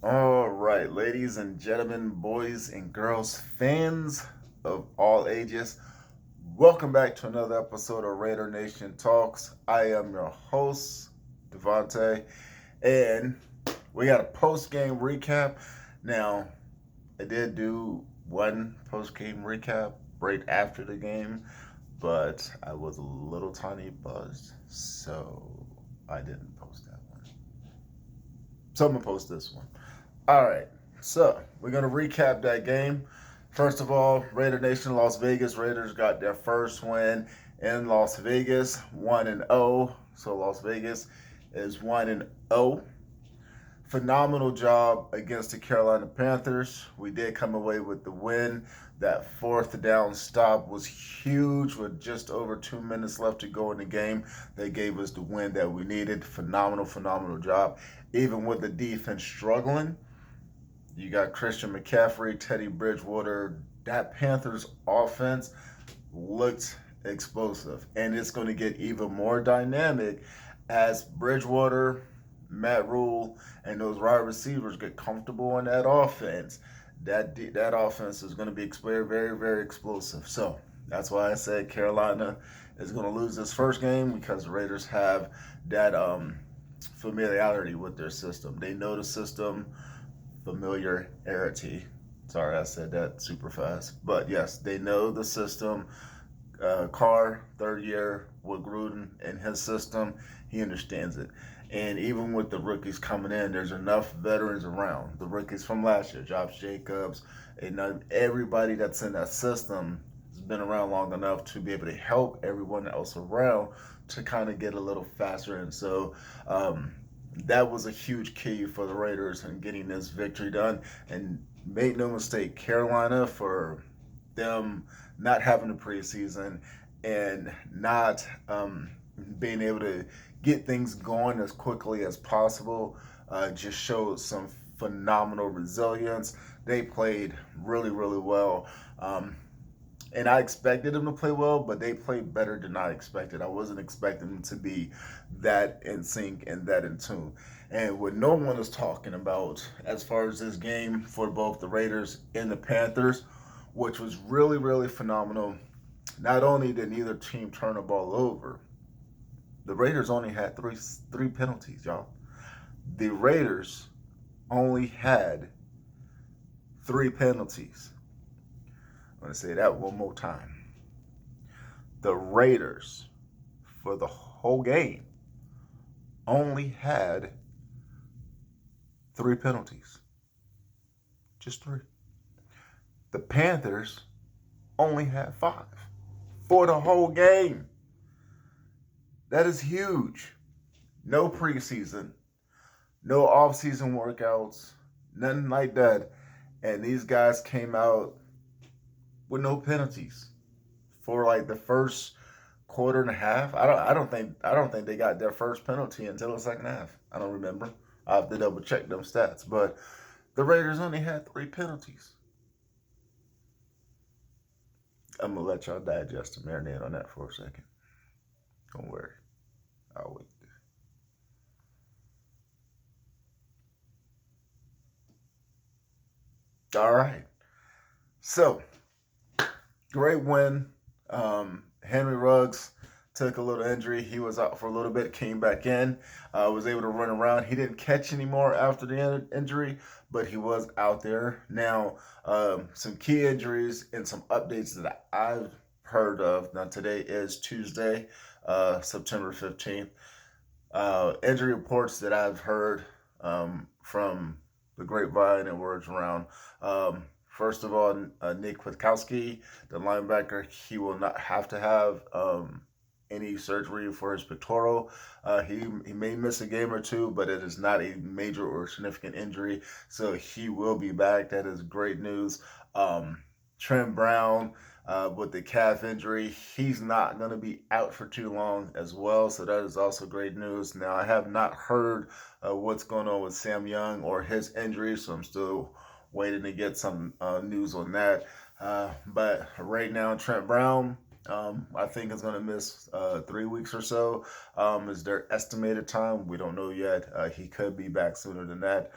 All right, ladies and gentlemen, boys and girls, fans of all ages, welcome back to another episode of Raider Nation Talks. I am your host, Devontae, and we got a post game recap. Now, I did do one post game recap right after the game, but I was a little tiny buzzed, so I didn't post that one. So I'm gonna post this one. All right, so we're gonna recap that game. First of all, Raider Nation, Las Vegas Raiders got their first win in Las Vegas, 1-0. So Las Vegas is 1-0. Phenomenal job against the Carolina Panthers. We did come away with the win. That fourth down stop was huge with just over 2 minutes left to go in the game. They gave us the win that we needed. Phenomenal job. Even with the defense struggling, you got Christian McCaffrey, Teddy Bridgewater. That Panthers offense looked explosive. And it's going to get even more dynamic as Bridgewater, Matt Rule, and those wide receivers get comfortable in that offense. That offense is going to be very explosive. So that's why I said Carolina is going to lose this first game because the Raiders have that familiarity with their system. They know the system, familiarity. Sorry, I said that super fast. But yes, they know the system. Carr, third year with Gruden and his system, he understands it. And even with the rookies coming in, there's enough veterans around. The rookies from last year, Josh Jacobs, and everybody that's in that system has been around long enough to be able to help everyone else around to kind of get a little faster. And so that was a huge key for the Raiders in getting this victory done. And make no mistake, Carolina, for them not having a preseason and not being able to get things going as quickly as possible just showed some phenomenal resilience. They played really well. And I expected them to play well, but they played better than I expected. I wasn't expecting them to be that in sync and that in tune. And what no one is talking about as far as this game for both the Raiders and the Panthers, which was really phenomenal. Not only did neither team turn the ball over, the Raiders only had three penalties, y'all. The Raiders only had three penalties. I'm going to say that one more time. The Raiders, for the whole game, only had three penalties. Just three. The Panthers only had five for the whole game. That is huge. No preseason, no off-season workouts, nothing like that. And these guys came out with no penalties for like the first quarter and a half. I don't think they got their first penalty until the second half. I don't remember. I have to double check them stats. But the Raiders only had three penalties. I'm gonna let y'all digest and marinate on that for a second. Don't worry. I'll wait. All right. So great win. Henry Ruggs took a little injury. He was out for a little bit, came back in, was able to run around. He didn't catch anymore after the injury, but he was out there. Now, some key injuries and some updates that I've heard of. Now, today is Tuesday, September 15th. Injury reports that I've heard from the grapevine and words around. First of all, Nick Kwiatkowski, the linebacker, he will not have to have any surgery for his pectoral. He may miss a game or two, but it is not a major or significant injury, so he will be back. That is great news. Trent Brown, with the calf injury, he's not going to be out for too long as well, so that is also great news. Now, I have not heard what's going on with Sam Young or his injury, so I'm still waiting to get some news on that. But right now, Trent Brown, I think is going to miss 3 weeks or so. Is their estimated time? We don't know yet. He could be back sooner than that.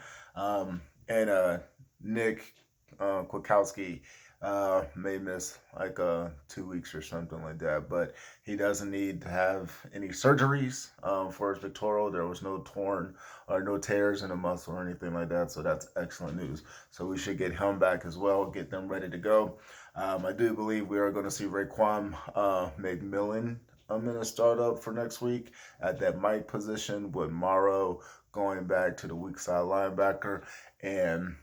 And Nick Kwiatkowski may miss like 2 weeks or something like that, but he doesn't need to have any surgeries for his pectoral. There was no torn or no tears in the muscle or anything like that, so that's excellent news. So we should get him back as well, get them ready to go. I do believe we are going to see Raekwon McMillan in a startup for next week at that Mike position, with Morrow going back to the weak side linebacker. And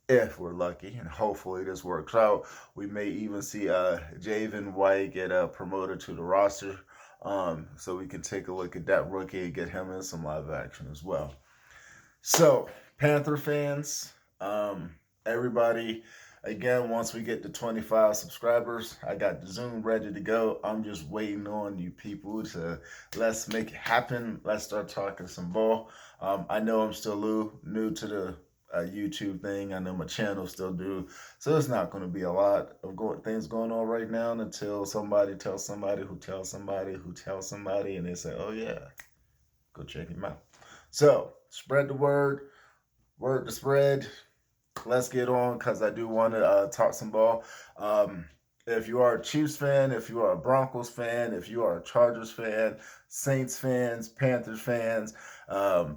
if we're lucky, and hopefully this works out, we may even see Javen White get promoted to the roster. So we can take a look at that rookie and get him in some live action as well. So, Panther fans, everybody, again, once we get to 25 subscribers, I got the Zoom ready to go. I'm just waiting on you people to let's make it happen. Let's start talking some ball. I know I'm still new to the YouTube thing. I know my channel still do. So it's not going to be a lot of things going on right now until somebody tells somebody who tells somebody who tells somebody, and they say, oh yeah, go check him out. So spread the word to spread. Let's get on, because I do want to talk some ball. If you are a Chiefs fan, if you are a Broncos fan, if you are a Chargers fan, Saints fans, Panthers fans,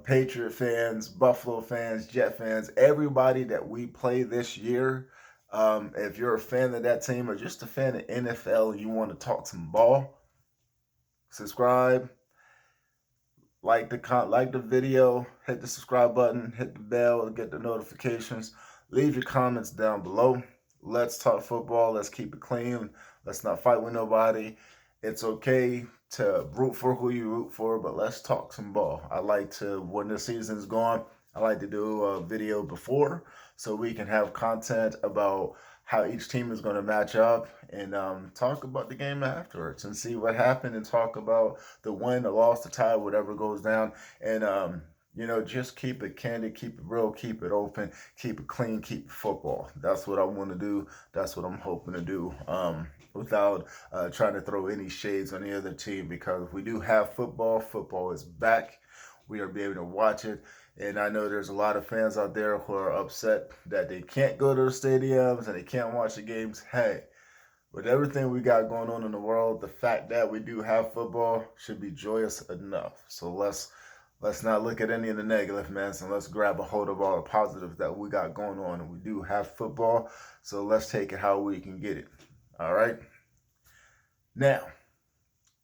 Patriot fans, Buffalo fans, Jet fans, everybody that we play this year, if you're a fan of that team or just a fan of NFL and you want to talk some ball, subscribe, like the video, hit the subscribe button, hit the bell to get the notifications. Leave your comments down below. Let's talk football. Let's keep it clean. Let's not fight with nobody. It's okay to root for who you root for, but let's talk some ball. I like to, when the season's gone, I like to do a video before so we can have content about how each team is going to match up, and talk about the game afterwards and see what happened, and talk about the win, the loss, the tie, whatever goes down. And just keep it candid, keep it real, keep it open, keep it clean, keep it football. That's what I want to do. That's what I'm hoping to do, without trying to throw any shades on the other team, because we do have football. Football is back. We are be able to watch it. And I know there's a lot of fans out there who are upset that they can't go to the stadiums and they can't watch the games. Hey, with everything we got going on in the world, the fact that we do have football should be joyous enough. So let's not look at any of the negative, man. So let's grab a hold of all the positives that we got going on. And we do have football, so let's take it how we can get it. All right? Now,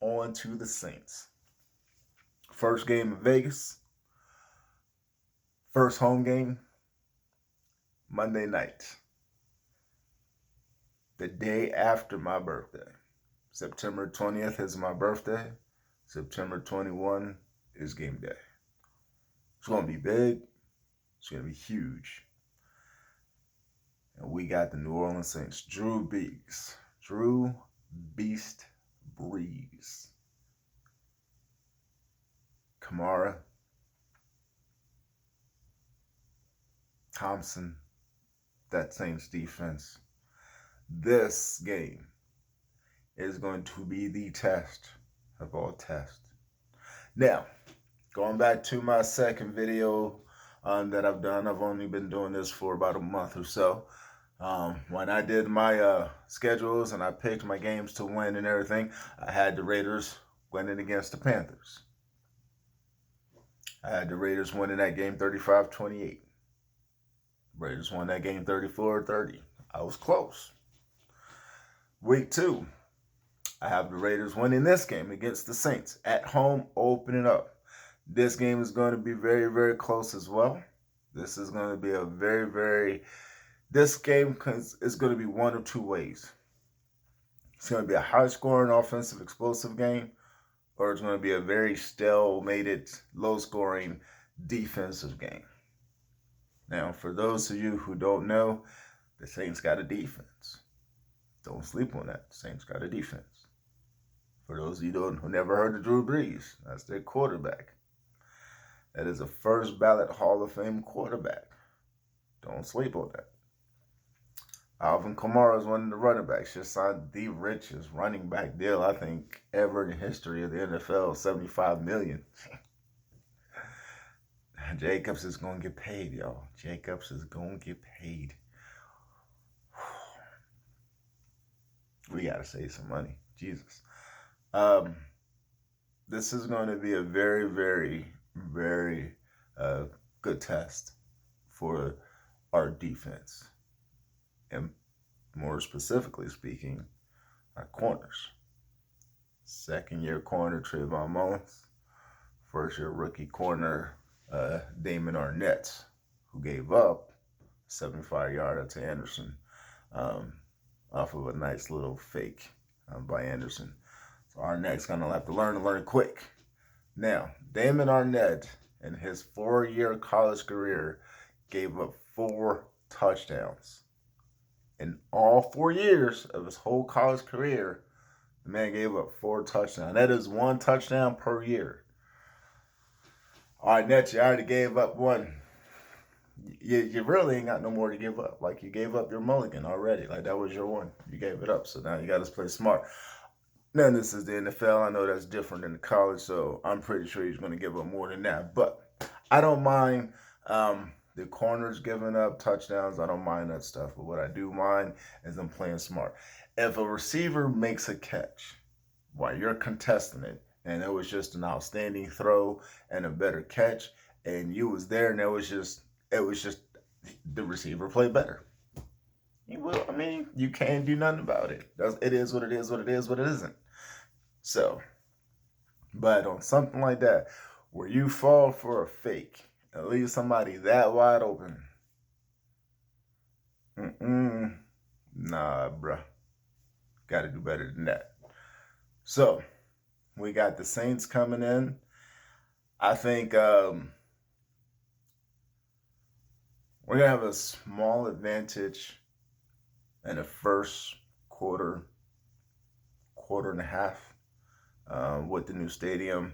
on to the Saints. First game in Vegas. First home game, Monday night. The day after my birthday. September 20th is my birthday. September 21 is game day. It's going to be big. It's going to be huge. And we got the New Orleans Saints. Drew Beast Brees. Kamara. Thompson. That Saints defense. This game is going to be the test of all tests. Now, going back to my second video that I've done, I've only been doing this for about a month or so. When I did my schedules and I picked my games to win and everything, I had the Raiders winning against the Panthers. I had the Raiders winning that game 35-28. Raiders won that game 34-30. I was close. Week 2, I have the Raiders winning this game against the Saints at home, opening up. This game is going to be very, very close as well. This is going to be this game is going to be one of two ways. It's going to be a high-scoring, offensive, explosive game, or it's going to be a very stalemated, low-scoring, defensive game. Now, for those of you who don't know, the Saints got a defense. Don't sleep on that. The Saints got a defense. For those of you who never heard of Drew Brees, that's their quarterback. That is a first ballot Hall of Fame quarterback. Don't sleep on that. Alvin Kamara is one of the running backs. Just signed the richest running back deal, I think, ever in the history of the NFL, $75 million. Jacobs is going to get paid, y'all. Jacobs is going to get paid. We got to save some money. Jesus. This is going to be a very, very, very good test for our defense. And more specifically speaking, our corners. Second-year corner, Trayvon Mullins. First-year rookie corner, Damon Arnett, who gave up 75-yarder to Anderson off of a nice little fake by Anderson. So Arnett's going to have to learn quick. Now, Damon Arnett, in his 4-year college career, gave up 4 touchdowns. In all 4 years of his whole college career, the man gave up 4 touchdowns. That is 1 touchdown per year. Arnett, you already gave up 1. You really ain't got no more to give up. Like, you gave up your mulligan already. Like, that was your 1. You gave it up. So now you got to play smart. Now, this is the NFL. I know that's different than the college, so I'm pretty sure he's going to give up more than that. But I don't mind the corners giving up touchdowns. I don't mind that stuff. But what I do mind is them playing smart. If a receiver makes a catch while you're contesting it, and it was just an outstanding throw and a better catch, and you was there, and it was just the receiver played better. You can't do nothing about it. It is what it is, what it is, what it isn't. So, but on something like that, where you fall for a fake and leave somebody that wide open, nah, bruh. Got to do better than that. So, we got the Saints coming in. I think we're going to have a small advantage in the first quarter and a half with the new stadium,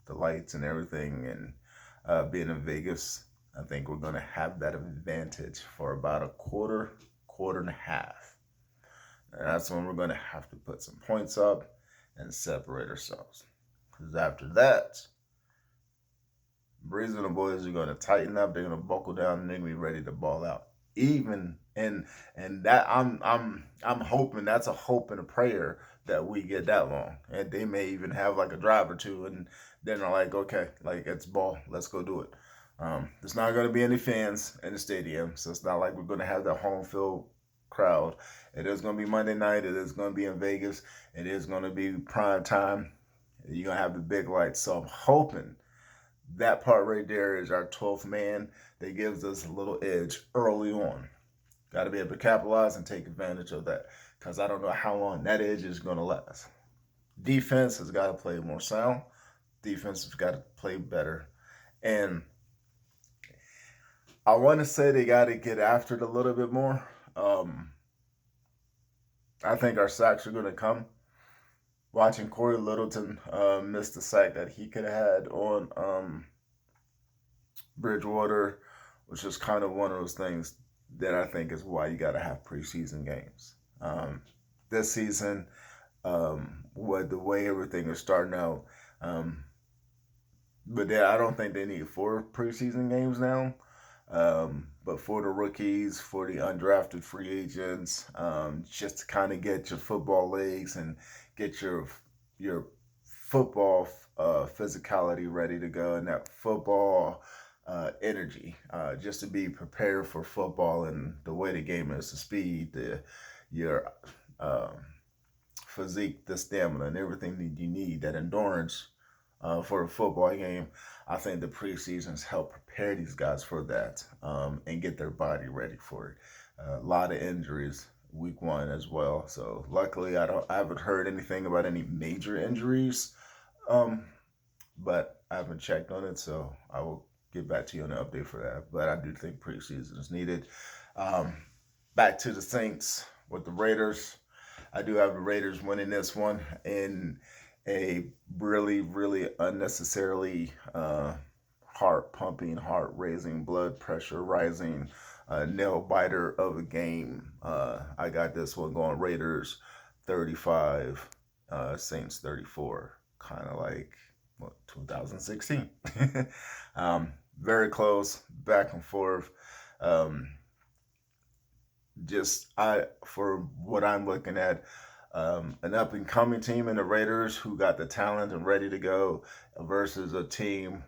the lights and everything, and being in Vegas. I think we're going to have that advantage for about a quarter and a half. And that's when we're going to have to put some points up and separate ourselves. Because after that, Breeze and the boys are going to tighten up. They're going to buckle down, and they're going to be ready to ball out. Even and that I'm hoping, that's a hope and a prayer that we get that long, and they may even have like a drive or two, and then they're like, okay, like, it's ball, let's go do it. There's not going to be any fans in the stadium, so it's not like we're going to have that home field crowd. It is going to be Monday night. It is going to be in Vegas. It is going to be prime time. You're going to have the big lights. So I'm hoping that part right there is our 12th man that gives us a little edge early on. Got to be able to capitalize and take advantage of that, because I don't know how long that edge is going to last. Defense has got to play more sound. Defense has got to play better. And I want to say they got to get after it a little bit more. I think our sacks are going to come. Watching Corey Littleton miss the sack that he could have had on Bridgewater, which is kind of one of those things that I think is why you got to have preseason games. This season, with the way everything is starting out, but I don't think they need 4 preseason games now. But for the rookies, for the undrafted free agents, just to kind of get your football legs and get your football physicality ready to go, and that football energy, just to be prepared for football and the way the game is, the speed, your physique, the stamina, and everything that you need, that endurance for a football game. I think the preseasons help prepare these guys for that and get their body ready for it. A lot of injuries week 1 as well. So luckily, I haven't heard anything about any major injuries, but I haven't checked on it, so I will get back to you on the update for that. But I do think preseason is needed. Back to the Saints with the Raiders. I do have the Raiders winning this one in a really, really unnecessarily heart-pumping, heart-raising, blood pressure rising, nail-biter of a game. I got this one going Raiders 35, Saints 34, kind of like 2016. very close, back and forth. Um, for what I'm looking at, an up and coming team in the Raiders who got the talent and ready to go versus a team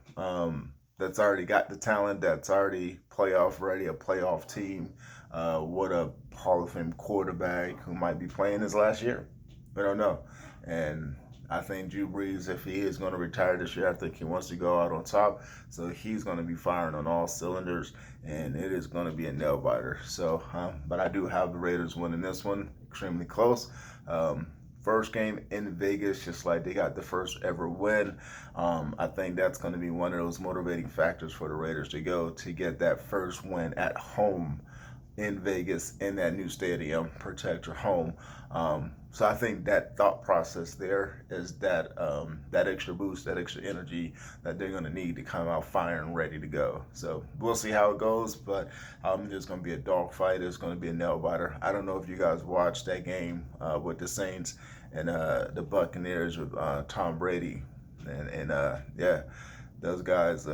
that's already got the talent, that's already playoff ready, a playoff team with a Hall of Fame quarterback who might be playing his last year. We don't know. And I think Drew Brees, if he is going to retire this year, I think he wants to go out on top. So he's going to be firing on all cylinders, and it is going to be a nail biter. So, but I do have the Raiders winning this one, extremely close. First game in Vegas, just like they got the first ever win. I think that's going to be one of those motivating factors for the Raiders to go to get that first win at home in Vegas in that new stadium, protect your home. So I think that thought process there is that extra boost, that extra energy that they're going to need to come out firing, ready to go. So we'll see how it goes, but there's going to be a dogfight. It's going to be a nail biter. I don't know if you guys watched that game with the Saints and the Buccaneers with Tom Brady, and yeah, those guys.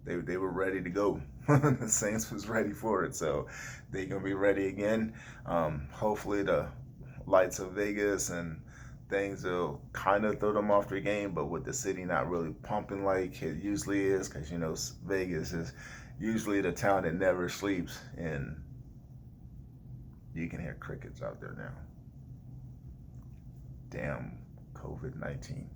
They were ready to go. The Saints was ready for it, so they're gonna be ready again. Hopefully, the lights of Vegas and things will kind of throw them off their game, but with the city not really pumping like it usually is, because you know Vegas is usually the town that never sleeps, and you can hear crickets out there now. Damn COVID-19.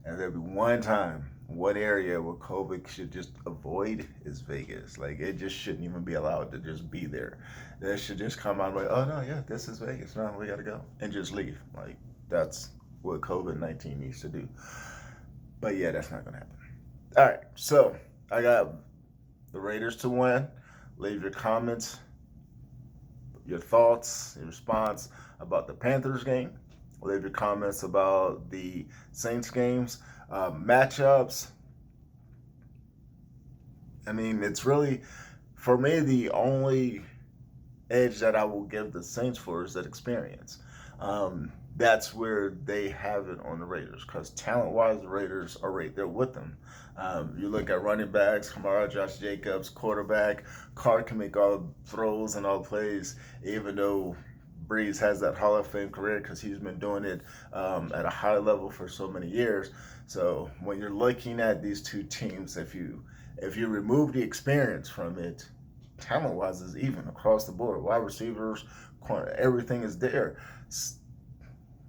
And there'll be one time, one area where COVID should just avoid is Vegas. Like it just shouldn't even be allowed to just be there. They should just come out like, oh no, yeah, this is Vegas. No, we gotta go and just leave. Like that's what COVID-19 needs to do. But yeah, that's not gonna happen. All right, so I got the Raiders to win. Leave your comments, your thoughts, your response about the Panthers game. Leave your comments about the Saints games, matchups. I mean, it's really, for me, the only edge that I will give the Saints for is that experience. That's where they have it on the Raiders because talent-wise, the Raiders are right there with them. You look at running backs, Kamara, Josh Jacobs, quarterback, Carr can make all the throws and all the plays, even though Brees has that Hall of Fame career because he's been doing it at a high level for so many years. So when you're looking at these two teams, if you remove the experience from it, talent-wise is even across the board. Wide receivers, corner, everything is there.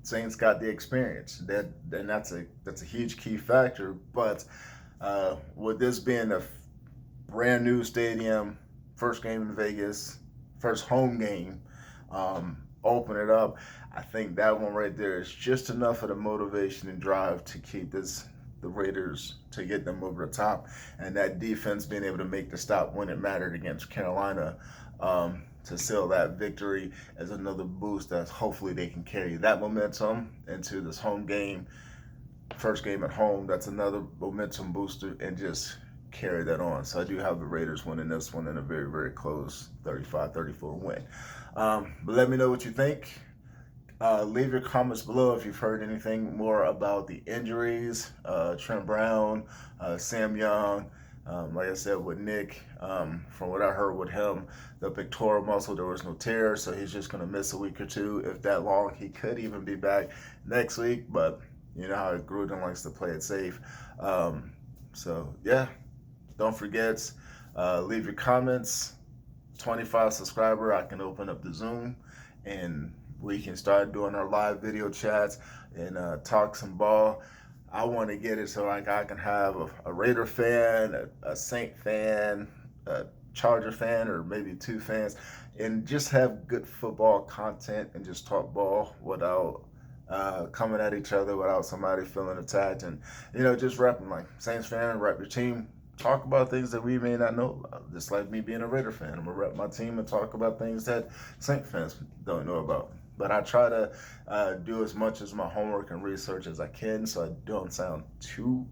Saints got the experience. That's a huge key factor. But with this being a brand new stadium, first game in Vegas, first home game, open it up. I think that one right there is just enough of the motivation and drive to keep the Raiders to get them over the top, and that defense being able to make the stop when it mattered against Carolina to seal that victory as another boost that hopefully they can carry that momentum into this home game, first game at home. That's another momentum booster and just carry that on. So I do have the Raiders winning this one in a very, very close 35-34 win. But let me know what you think. Leave your comments below if you've heard anything more about the injuries. Trent Brown, Sam Young, like I said with Nick, from what I heard with him, the pectoral muscle, there was no tear, so he's just going to miss a week or two, if that long. He could even be back next week, but you know how Gruden likes to play it safe. So, yeah, don't forget, leave your comments. 25 subscriber, I can open up the Zoom and we can start doing our live video chats and talk some ball. I want to get it so like I can have a Raider fan, a Saint fan, a Charger fan, or maybe two fans, and just have good football content and just talk ball without coming at each other, without somebody feeling attacked, and just repping like Saints fan, rep your team. Talk about things that we may not know about. Just like me being a Raider fan, I'm gonna rep my team and talk about things that Saint fans don't know about. But I try to do as much as my homework and research as I can, so I don't sound too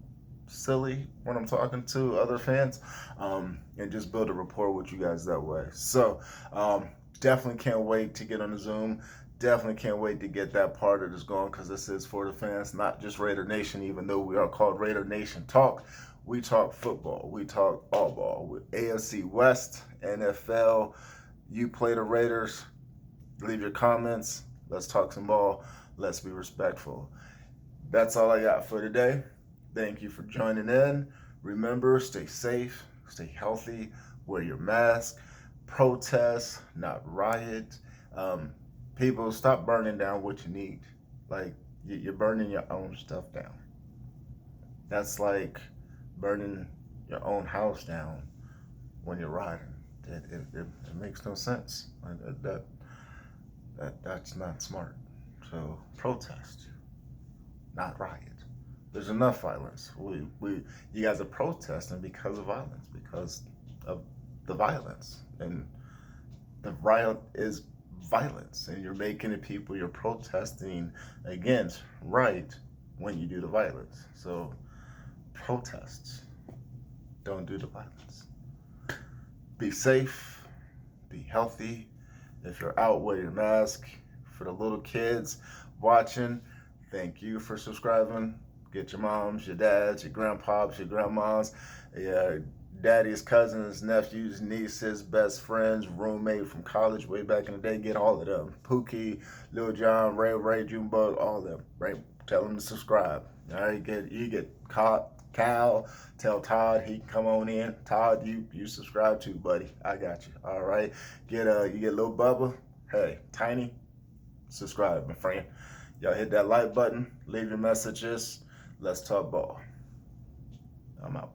silly when I'm talking to other fans, and just build a rapport with you guys that way. So definitely can't wait to get on the Zoom. Definitely can't wait to get that part of this going, because this is for the fans, not just Raider Nation. Even though we are called Raider Nation Talk, We talk football. We talk all ball. With AFC West, NFL. You play the Raiders. Leave your comments. Let's talk some ball. Let's be respectful. That's all I got for today. Thank you for joining in. Remember, stay safe, stay healthy, wear your mask, protest, not riot. People, stop burning down what you need. Like, you're burning your own stuff down. That's like burning your own house down when you're riding. It makes no sense. That's not smart. So protest, not riot. There's enough violence. You guys are protesting because of violence, because of the violence, and the riot is violence, and you're making it people you're protesting against right when you do the violence. So protests, don't do the violence. Be safe, be healthy. If you're out, wear your mask. For the little kids watching, thank you for subscribing. Get your moms, your dads, your grandpops, your grandmas, your daddy's cousins, nephews, nieces, best friends, roommate from college way back in the day. Get all of them. Pookie, Lil John, Ray, Junebug, all of them. Right? Tell them to subscribe. All right, you get Cal, tell Todd he can come on in. Todd, you subscribe too, buddy. I got you. All right. You get Lil Bubba. Hey, Tiny, subscribe, my friend. Y'all hit that like button. Leave your messages. Let's talk ball. I'm out.